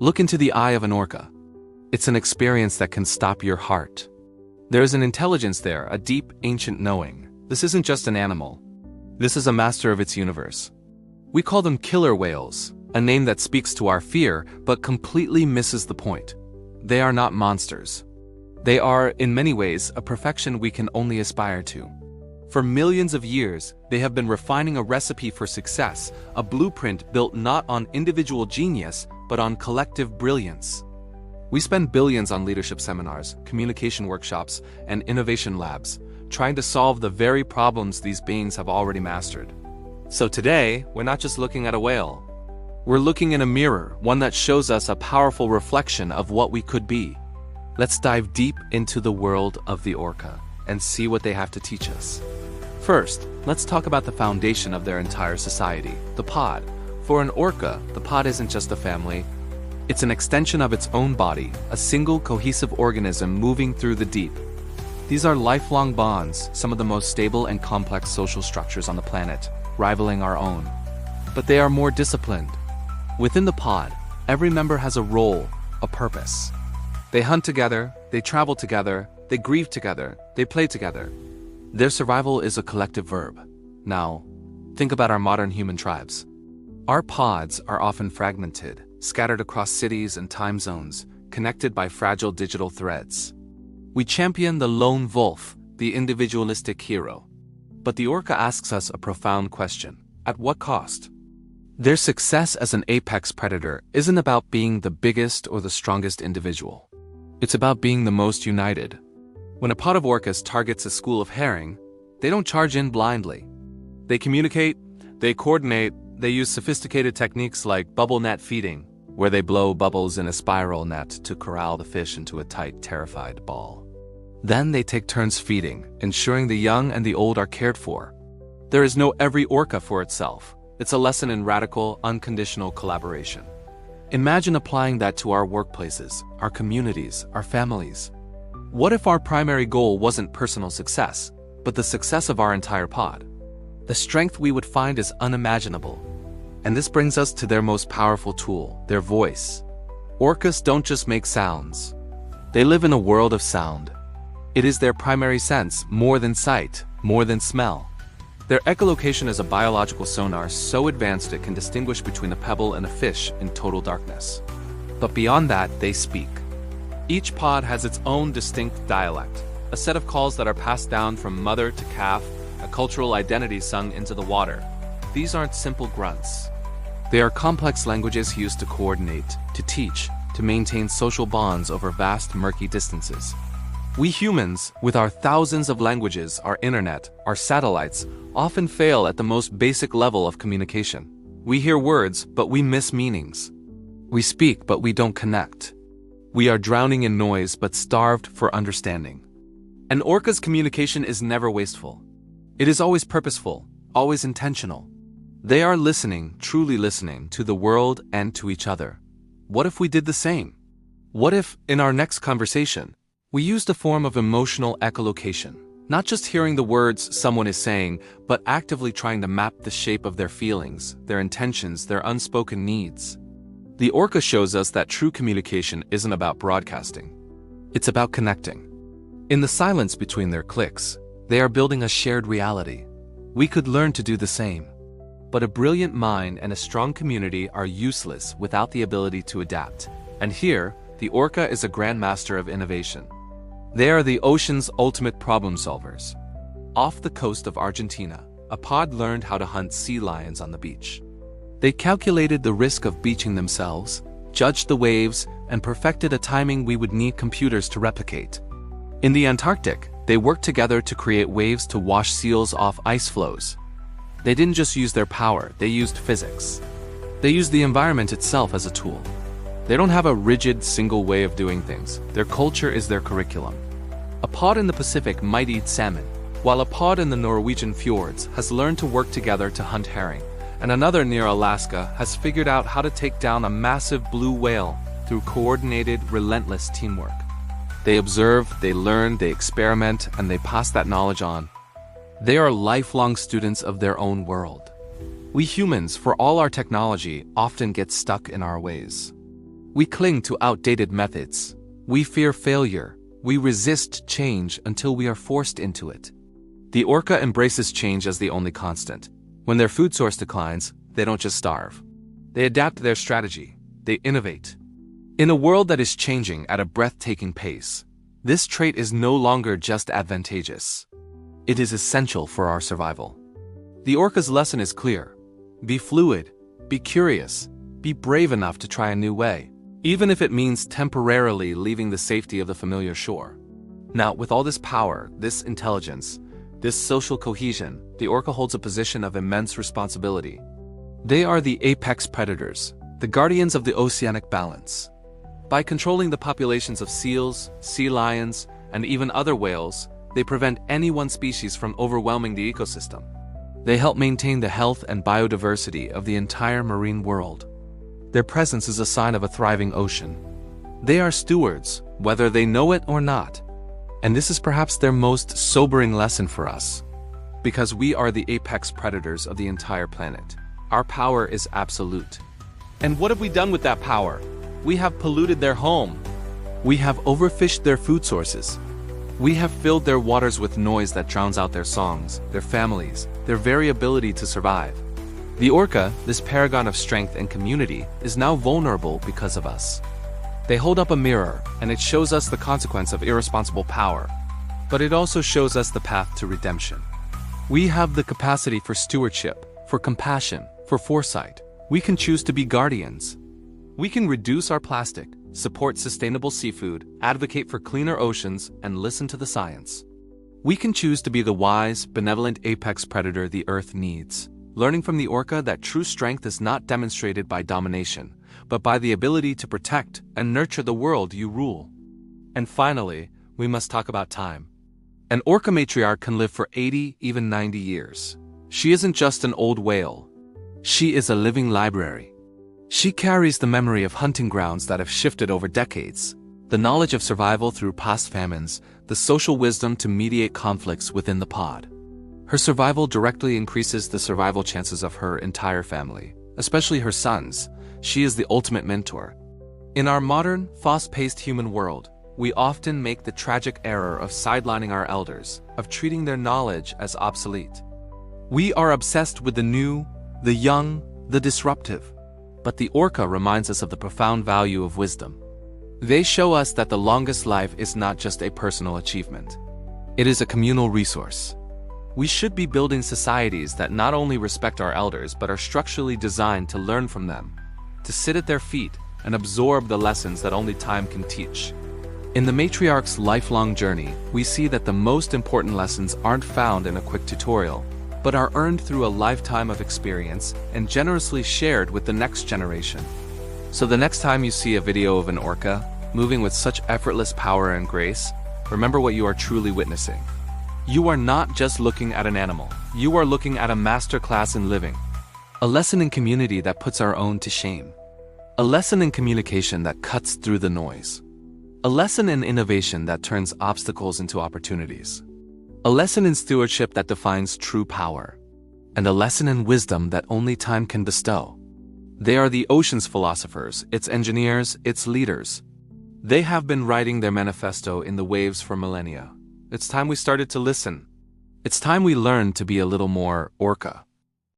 Look into the eye of an orca. It's an experience that can stop your heart. There is an intelligence there, a deep, ancient knowing. This isn't just an animal. This is a master of its universe. We call them killer whales, a name that speaks to our fear but completely misses the point. They are not monsters. They are, in many ways, a perfection we can only aspire to. For millions of years, they have been refining a recipe for success, a blueprint built not on individual genius, but on collective brilliance. We spend billions on leadership seminars, communication workshops, and innovation labs, trying to solve the very problems these beings have already mastered. So today, we're not just looking at a whale. We're looking in a mirror, one that shows us a powerful reflection of what we could be. Let's dive deep into the world of the orca and see what they have to teach us. First, let's talk about the foundation of their entire society, the pod. For an orca, the pod isn't just a family. It's an extension of its own body, a single cohesive organism moving through the deep. These are lifelong bonds, some of the most stable and complex social structures on the planet, rivaling our own. But they are more disciplined. Within the pod, every member has a role, a purpose. They hunt together, they travel together, they grieve together, they play together. Their survival is a collective verb. Now, think about our modern human tribes. Our pods are often fragmented, scattered across cities and time zones, connected by fragile digital threads. We champion the lone wolf, the individualistic hero. But the orca asks us a profound question. At what cost? Their success as an apex predator isn't about being the biggest or the strongest individual. It's about being the most united. When a pod of orcas targets a school of herring, they don't charge in blindly. They communicate, they coordinate, they use sophisticated techniques like bubble net feeding, where they blow bubbles in a spiral net to corral the fish into a tight, terrified ball. Then they take turns feeding, ensuring the young and the old are cared for. There is no every orca for itself. It's a lesson in radical, unconditional collaboration. Imagine applying that to our workplaces, our communities, our families. What if our primary goal wasn't personal success, but the success of our entire pod? The strength we would find is unimaginable. And this brings us to their most powerful tool, their voice. Orcas don't just make sounds. They live in a world of sound. It is their primary sense, more than sight, more than smell. Their echolocation is a biological sonar so advanced it can distinguish between a pebble and a fish in total darkness. But beyond that, they speak. Each pod has its own distinct dialect, a set of calls that are passed down from mother to calf, a cultural identity sung into the water. These aren't simple grunts. They are complex languages used to coordinate, to teach, to maintain social bonds over vast, murky distances. We humans, with our thousands of languages, our internet, our satellites, often fail at the most basic level of communication. We hear words, but we miss meanings. We speak, but we don't connect. We are drowning in noise, but starved for understanding. An orca's communication is never wasteful. It is always purposeful, always intentional. They are listening, truly listening, to the world and to each other. What if we did the same? What if, in our next conversation, we used a form of emotional echolocation, not just hearing the words someone is saying, but actively trying to map the shape of their feelings, their intentions, their unspoken needs. The orca shows us that true communication isn't about broadcasting. It's about connecting. In the silence between their clicks, they are building a shared reality. We could learn to do the same. But a brilliant mind and a strong community are useless without the ability to adapt. And here, the orca is a grandmaster of innovation. They are the ocean's ultimate problem solvers. Off the coast of Argentina, a pod learned how to hunt sea lions on the beach. They calculated the risk of beaching themselves, judged the waves, and perfected a timing we would need computers to replicate. In the Antarctic, they worked together to create waves to wash seals off ice floes. They didn't just use their power, they used physics. They used the environment itself as a tool. They don't have a rigid, single way of doing things. Their culture is their curriculum. A pod in the Pacific might eat salmon, while a pod in the Norwegian fjords has learned to work together to hunt herring, and another near Alaska has figured out how to take down a massive blue whale through coordinated, relentless teamwork. They observe, they learn, they experiment, and they pass that knowledge on. They are lifelong students of their own world. We humans, for all our technology, often get stuck in our ways. We cling to outdated methods. We fear failure. We resist change until we are forced into it. The orca embraces change as the only constant. When their food source declines, they don't just starve. They adapt their strategy. They innovate. In a world that is changing at a breathtaking pace, this trait is no longer just advantageous. It is essential for our survival. The orca's lesson is clear. Be fluid, be curious, be brave enough to try a new way, even if it means temporarily leaving the safety of the familiar shore. Now, with all this power, this intelligence, this social cohesion, the orca holds a position of immense responsibility. They are the apex predators, the guardians of the oceanic balance. By controlling the populations of seals, sea lions, and even other whales, they prevent any one species from overwhelming the ecosystem. They help maintain the health and biodiversity of the entire marine world. Their presence is a sign of a thriving ocean. They are stewards, whether they know it or not. And this is perhaps their most sobering lesson for us. Because we are the apex predators of the entire planet. Our power is absolute. And what have we done with that power? We have polluted their home. We have overfished their food sources. We have filled their waters with noise that drowns out their songs, their families, their very ability to survive. The orca, this paragon of strength and community, is now vulnerable because of us. They hold up a mirror, and it shows us the consequence of irresponsible power. But it also shows us the path to redemption. We have the capacity for stewardship, for compassion, for foresight. We can choose to be guardians. We can reduce our plastic, support sustainable seafood, advocate for cleaner oceans, and listen to the science. We can choose to be the wise, benevolent apex predator the Earth needs, learning from the orca that true strength is not demonstrated by domination, but by the ability to protect and nurture the world you rule. And finally, we must talk about time. An orca matriarch can live for 80, even 90 years. She isn't just an old whale. She is a living library. She carries the memory of hunting grounds that have shifted over decades, the knowledge of survival through past famines, the social wisdom to mediate conflicts within the pod. Her survival directly increases the survival chances of her entire family, especially her sons. She is the ultimate mentor. In our modern, fast-paced human world, we often make the tragic error of sidelining our elders, of treating their knowledge as obsolete. We are obsessed with the new, the young, the disruptive. But the orca reminds us of the profound value of wisdom. They show us that the longest life is not just a personal achievement. It is a communal resource. We should be building societies that not only respect our elders but are structurally designed to learn from them, to sit at their feet and absorb the lessons that only time can teach. In the matriarch's lifelong journey, we see that the most important lessons aren't found in a quick tutorial, but are earned through a lifetime of experience and generously shared with the next generation. So the next time you see a video of an orca moving with such effortless power and grace, remember what you are truly witnessing. You are not just looking at an animal. You are looking at a masterclass in living. A lesson in community that puts our own to shame. A lesson in communication that cuts through the noise. A lesson in innovation that turns obstacles into opportunities. A lesson in stewardship that defines true power. And a lesson in wisdom that only time can bestow. They are the ocean's philosophers, its engineers, its leaders. They have been writing their manifesto in the waves for millennia. It's time we started to listen. It's time we learned to be a little more orca.